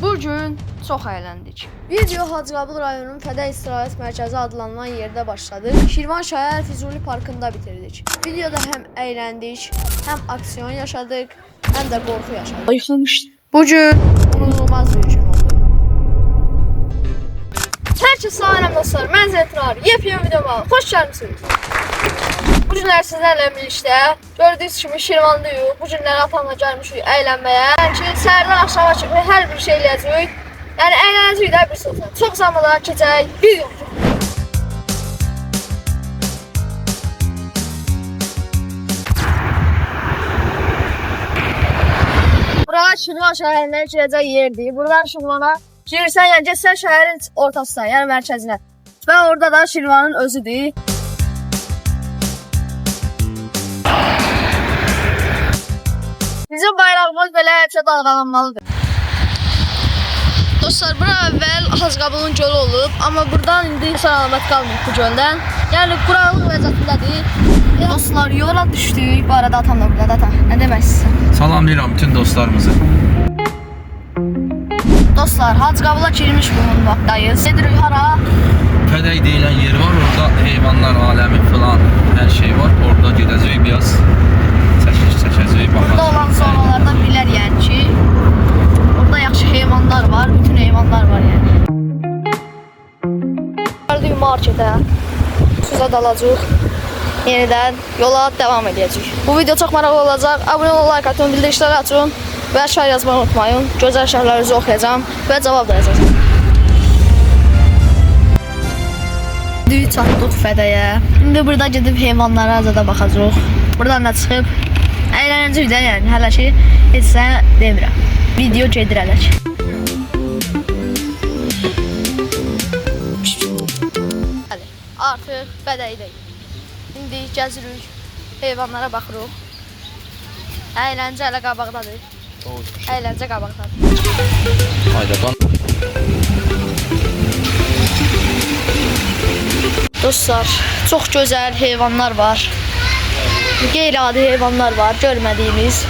Bugün çox əyləndik. Video Hacıqabul rayonunun Fədə İstirahət Mərkəzi adlanılan yerdə başladı. Şirvanşahər Füzuli Parkında bitirdik. Videoda həm əyləndik, həm aksiyon yaşadıq, həm də qorxu yaşadıq. Ayıqlamışdı. Bugün unudulmaz bir gün oldu. Herkese selam dostlar, mən Zətrar. Yepyeni videoma xoş gəlmisiniz. Bu günlər sizlərlə birlikdə gördüyünüz kimi Şirvandayıq. Bu günlər atamla gəlmişik əylənməyə. Yəni səhərdən axşama kimi hər bir şey eləyəcəyik. Yəni əylənəcəyik də bir sözlə. Çox zamanlar keçək. Bir yox. Bura Şirvan şəhərindən girəcək yerdir. Buradan Şirvana girirsən, yəni getsən şəhərin ortasına, yəni mərkəzinə. Və orada da Şirvanın özüdür. Bizim bayrağımız belə həmişə dalğalanmalıdır. Dostlar, bura əvvəl Hacıqabulun gölü olub, amma buradan indi əlamət qalmayıb bu göldən. Yəni quraqlıq vəziyyətindədir. Dostlar, yola düşdük. Bu arada atam da burada. Ata, nə demək istəyirsən? Salamlayıram bütün dostlarımızı. Dostlar, Hacıqabula girmiş bulunmaktayız. Gedirik hara? Fədəy deyilən yer var, orada heyvanlar aləmi falan hər şey var. Orada gedəcəyik biraz. Çəkəcəyik, baxacağıq. Burada olan zonalardan bilər yəni ki, orada yaxşı heyvanlar var, bütün heyvanlar var yəni. Gəldik marketə, suza dalacaq, yenidən yola devam edəcək. Bu video çox maraqlı olacaq. Abunə olun, like atın, bildirişləri açın və şəhər yazmayı unutmayın. Gözəl şəhərlərinizi oxuyacağım və cavab da yazacağım. Düyü çatdıq Fədəyə. İndi burada gedib heyvanlara azada baxacaq. Buradan da çıxıb əylənəcək də yəni, hələ ki heç sənə demirəm. Video gedir ələk. Həli, artıq Fədəydəyik. İndi gəzirik, heyvanlara baxırıq. Əyləncə hələ qabaqdadır. Əyləncə qabaqdadır. Hayda qan. Dostlar, çox gözəl heyvanlar var. Qeyri-adi heyvanlar var, görmədiyimiz.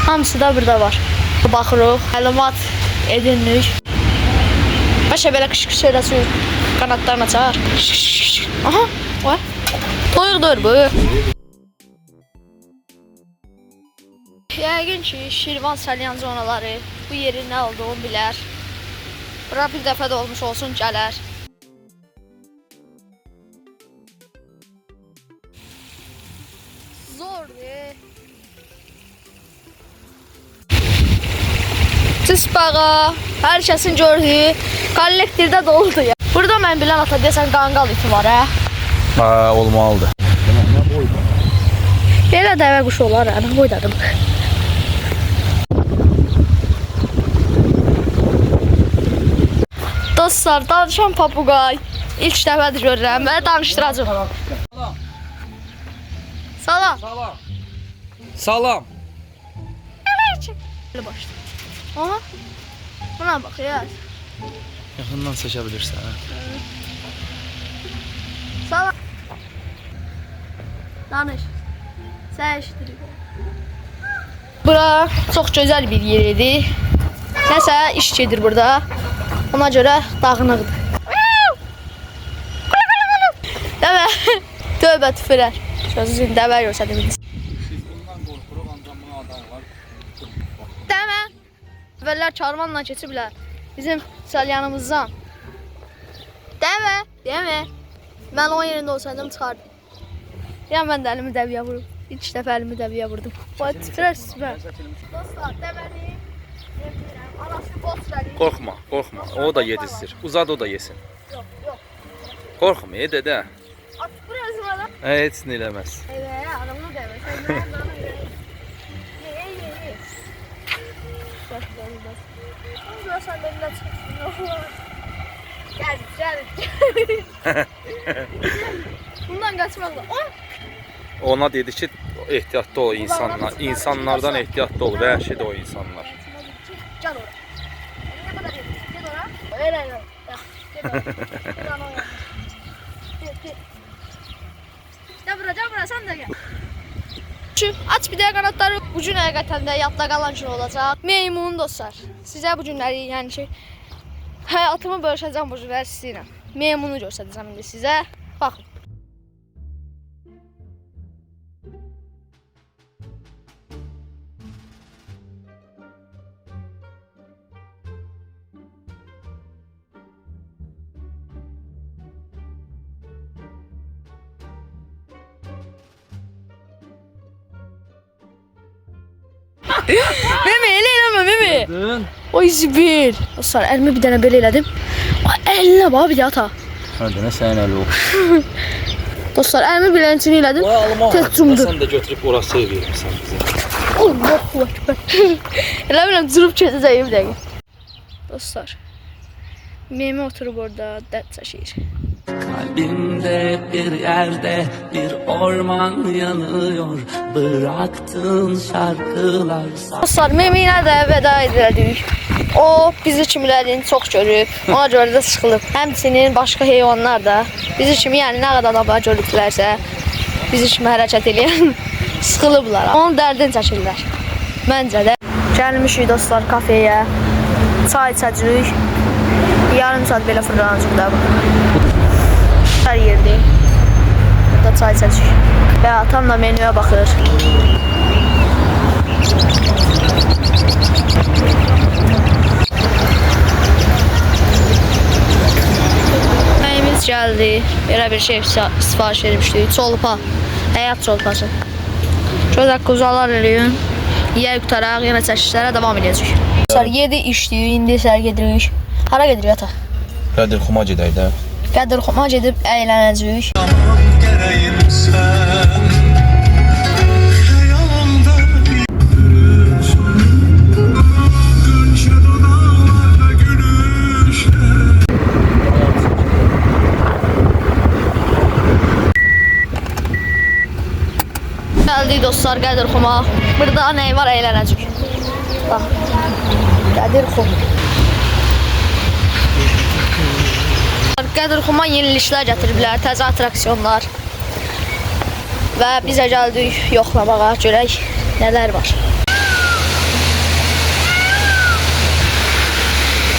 Hamısı da burada var. Baxırıq, məlumat edinirik. Başa belə qış-qış edəsirik, qanatlarına çağır. Aha, o. Toyuqdur bu. Yəqin ki, Şirvan salyan zonaları bu yerin nə olduğunu bilər. Bura bir dəfə də olmuş olsun, gələr. Cısbağa, hər kəsin gördüyü kollektivdə doludur ya. Burada mən bilən ata deyəsən qanqal iti var, hə? Olmalıdır. Belə dəvə quşu olar, hə? Nə boydadır bax. Dostlar, danışan papuqay. İlk dəfədir görürəm və danışdıracağım. Salam. Salam. Salam. Belə başlayır. Aha, buna bax ya. Yaxından çəkə bilirsən. Salam. Danış. Sən eşidirik. Bura çox gözəl bir yer idi. Nəsə iş gedir burada. Ona görə dağınıqdır. Dəvə. Tövbə tüfürər. Sözün dəvə görsədə bilirsin. Siz bundan qorxuruq, ancaq buna adam var. Dəvə. Əvvəllər karvanla keçiblər. Bizim salyanımızdan. Dəvə. Demə. Mən o yerində olsaydım çıxardım. Yəni mən də əlimi dəviyə vururum. İlk dəfə əlimi dəviyə vurdum. Vay tüfürər süpər. Dostlar, dəvəni demirəm. Anası boş verir. Qorxma, qorxma. O da yedizdir. Uzad o da yesin. Yox, yox. Qorxma, dedə. At burası bana. Heç nə eləməz. Evet, adamı dəvə. Sən nə bana ye. Ye. Bax, bax. Ondan sonra benimle çıksın. Gel. Bundan kaçmak da. Ona dedi ki, ehtiyatlı ol insanlar. İnsanlardan ehtiyatlı ol. Vəhşi də o insanlar. Gel oraya. Ne kadar yedin? Gel oraya. Öyle. Gel oraya. Gel. Gel buraya sen de gel. Aç bir də qanadları. Bu gün həqiqətən də yadda qalan gün olacaq. Meymun dostlar. Sizə bu günləri, yəni ki, həyatımı bölüşəcəm bu günləri sizinlə. Meymunu göstərəcəm indi sizə. Baxın. Meme, elə eləmə, Meme. Oy zibil. Dostlar, əlimi bir dənə belə elədim. Əlinə bax, bir də ata. Hadi, nə sənin əli o? Dostlar, əlimi bilənçini elədim. Tez cumdu. Sən də götürüb orası verirsən bizə. Allahu Ekber. Elə biləm, cırıb keçəcəyim bir dəqiqə. Dostlar, Meme oturub orada dərd çəkir. Kalbimde bir yerde bir orman yanıyor. Bıraktığın şarkılar. Dostlar, Meme ilə də vəda edirik. O bizi kimilərini çox görüb, ona görə də sıxılıb. Həmçinin başqa heyvanlar da bizi kimi, yəni nə qədər adamlar görüblərsə, bizi kimi hərəkət edən sıxılıblar. Onun dərdini çəkirlər. Məncə də. Gəlmişik dostlar kafeyə. Çay içəcəyik. Yarım saat belə fırlanacaq da bu. Hər yerdə. Burada çay içəcəyik. Və atam da menüyə baxır. Məyimiz gəldi. Belə bir şey sifariş vermişdik. Çolpa. Həyat çolpası. Şöyle kuzalar eləyin. Yiyək qutaraq, yenə çəkişlərə davam edəcəyik. Yedi içdik, indi sər gedirik. Hara gedirik ata? Qədir Xuma gedək də. Qədir Xuma gedib əylənəcəyik. Gəldik dostlar Qədir Xuma. Burada nə var, əylənəcəyik. Bax. Qədir Xuma. Qədir Xuma yeniliklər gətiriblər, təzə atraksiyonlar. Və bizə gəldik yoxlamağa, görək nələr var.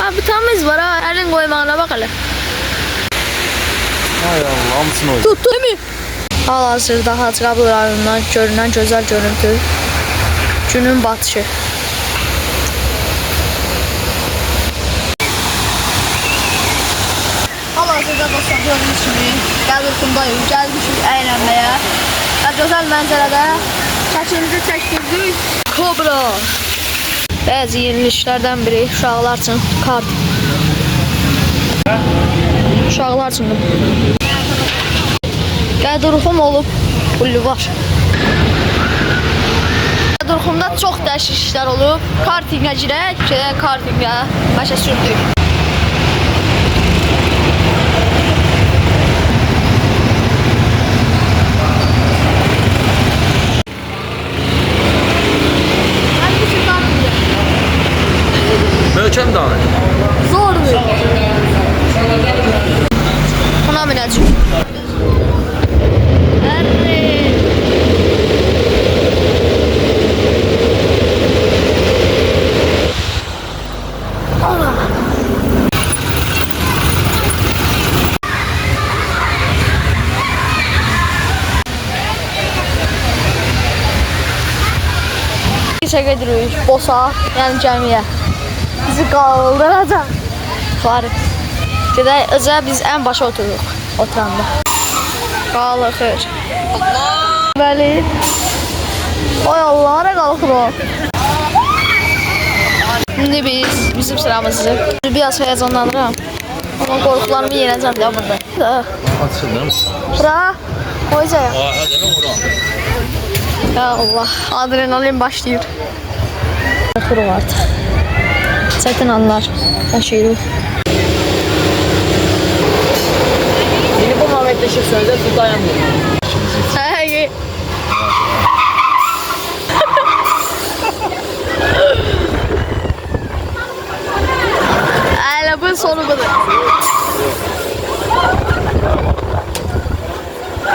Ha, bir tamiz var ha, əlin qoymağına bax hələ. Ay Allah, hamısını oydu. Tuttu, değil mi? Hal-hazırda Hacıqabul rayonundan görünən gözəl görüntü. Günün batışı. Hal-hazırda dostlar gördüyünüz kimi Qədir Xumdayıq, gəlmişik əylənməyə. Və gözəl mənzərədə çəkimizi çəkdirdik. Kobra. Bəzi yeniliklərdən biri uşaqlar üçün kart. Uşaqlar üçün Qədir Xum olub bulvar. Qədir Xumda çox dəyişik işlər olub. Kartingə girək, kartingə başa sürdük. Möhkəm dağın. Zordur. Buna minəcəyik. İşə gedirik, bosa, yəni gəmiyə. Bizi qaldıracaq. Farıq. Gedək, özə biz ən başa otururuq, oturanda. Qalxır. Bəli. Ay Allah, hara qalxır o? İndi biz, bizim sıramızı. Biraz heyecanlanıram. Ama qorxularımı yenəcəm ya burada. Açılır mısın? Bura, koyacaq. Hadi ne vura? Ya Allah, adrenalin başlayır. Oturuq artıq. Çətin anlar yaşayırıq. Yeni bu Mehmetleşirseniz de su dayanmıyor. Hey. Elə sonu budur.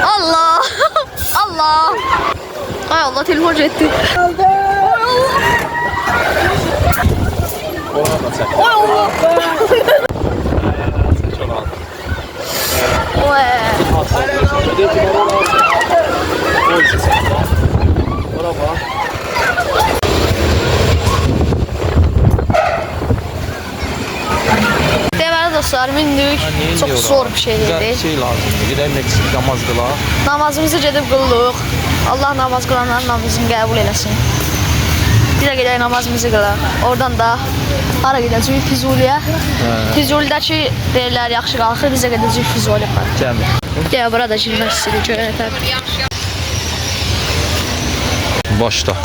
Allah! Allah! Ay Allah telefon getdi. Ona da çək. Ay Allah. Çək ona. Oy. Ora bax. Deməli dostlar, mindik. Çox zor bir şey deyil. Şey lazımdır. Gedək Meksik namaz qılaq. Namazımızı gedib qıldıq. Allah namaz qılanların namazını qəbul eləsin. Biz də gedək namazımızı qılaq. Oradan da hara gedəcəyik? Füzuliyə. Füzulidəki yerlər yaxşı qalxır, biz də gedəcəyik Füzuliyə. Cəmi. Gəl burada jimnastiyi görətər. Başla.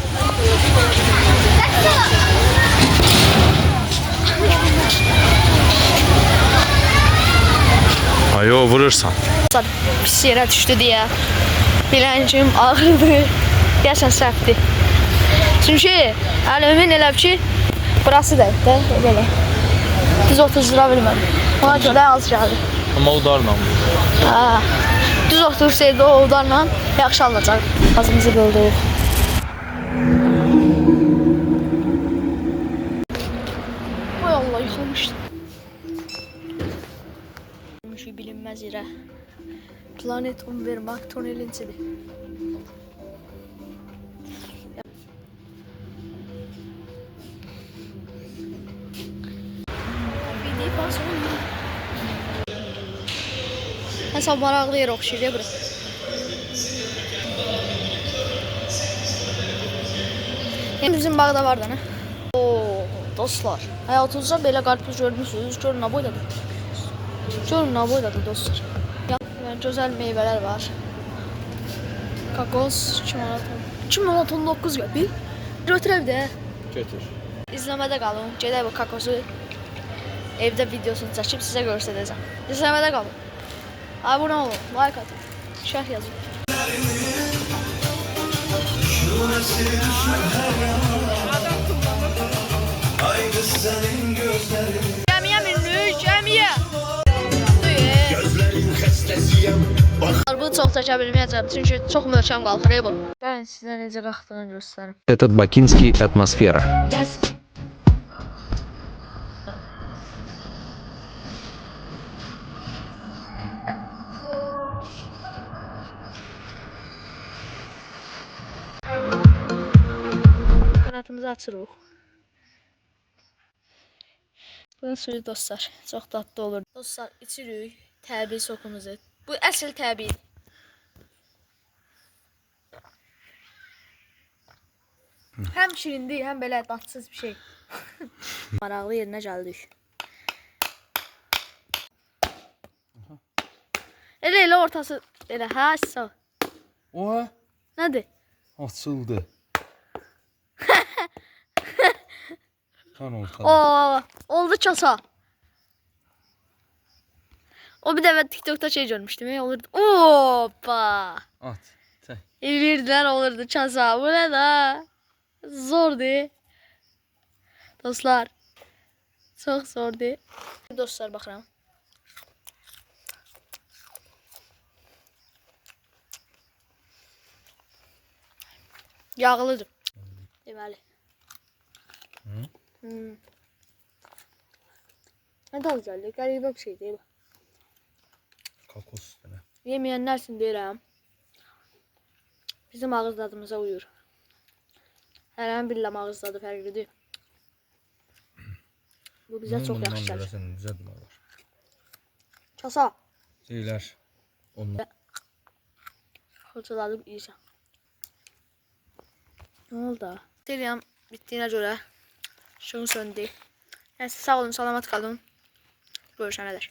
Ayo vurursan. Pis yerə düşdü deyə biləncim ağrıdı. Deyəsən səhvdir. Çünki əlimin elə ki, burası da belə. Düz 30 lira bilmədim. Ona görə az gəldi. Amma udarla vur. Düz otursaydı o udarla yaxşı alınacaq. Azımızı qıldıq. Ay Allah, yıxılmışdım. Bilinməz yerə. Planet Umvermak tunelincidir. Həsən maraqlı yer oxşayır bura. Bizim bağda var da ne? Oo, dostlar. Hayatınızda belə qarpız görmüsünüz. Görün nə boydadır. Görün nə boydadır dostlar. Yəni gözəl meyvələr var. Kakos 2 manat. 2 manat 19 qəpik. Götürək də. Götür. İzləmədə qalın. Gedək bu kakosu evdə videosunu çəkib sizə göstərəcəm. İzləmədə qalın. Abunə olun, like atın, şərh yazın. Cəmiyə minlik, cəmiyə. Bu çox çəkə bilməyəcəm, çünki çox möhkəm qalxır bu. Gəlin sizə necə qalxdığını göstərim. Это бакинский атмосфера. Qanatımızı açırıq. Bunun suyu dostlar, çox dadlı olur. Dostlar, içirik təbii sokumuzu. Bu əsl təbii. Həm şirindir, həm belə dadsız bir şey. Maraqlı yerinə gəldik. Elə ortası, elə hə, sağ. Oha, Nədir? açıldı. Kan ortada. Oo, oldu kasa. O bir dəfə TikTok'ta şey görmüşdüm, olurdu. Hoppa. At. Çək. Birdən olurdu kasa. Bu nə da? Zordur. Dostlar. Çox zordur. Dostlar baxıram. Yağlıdır. Deməli. Nə da güzeldir. Qəribə bir şey deyil. Kakos belə. Yeməyənlər üçün deyirəm. Bizim ağız dadımıza uyur. Hərənin billah ağız dadı fərqlidir. Bu bizə çox yaxşı gəlir. Sən düzə demələr. Kasa. Şeylər. Onlar. Xırçaladım iyisən. Nə oldu? Seriyam bitdiyinə görə şunu söndü. Neyse, sağ olun, salamat qalın. Görüşənədək.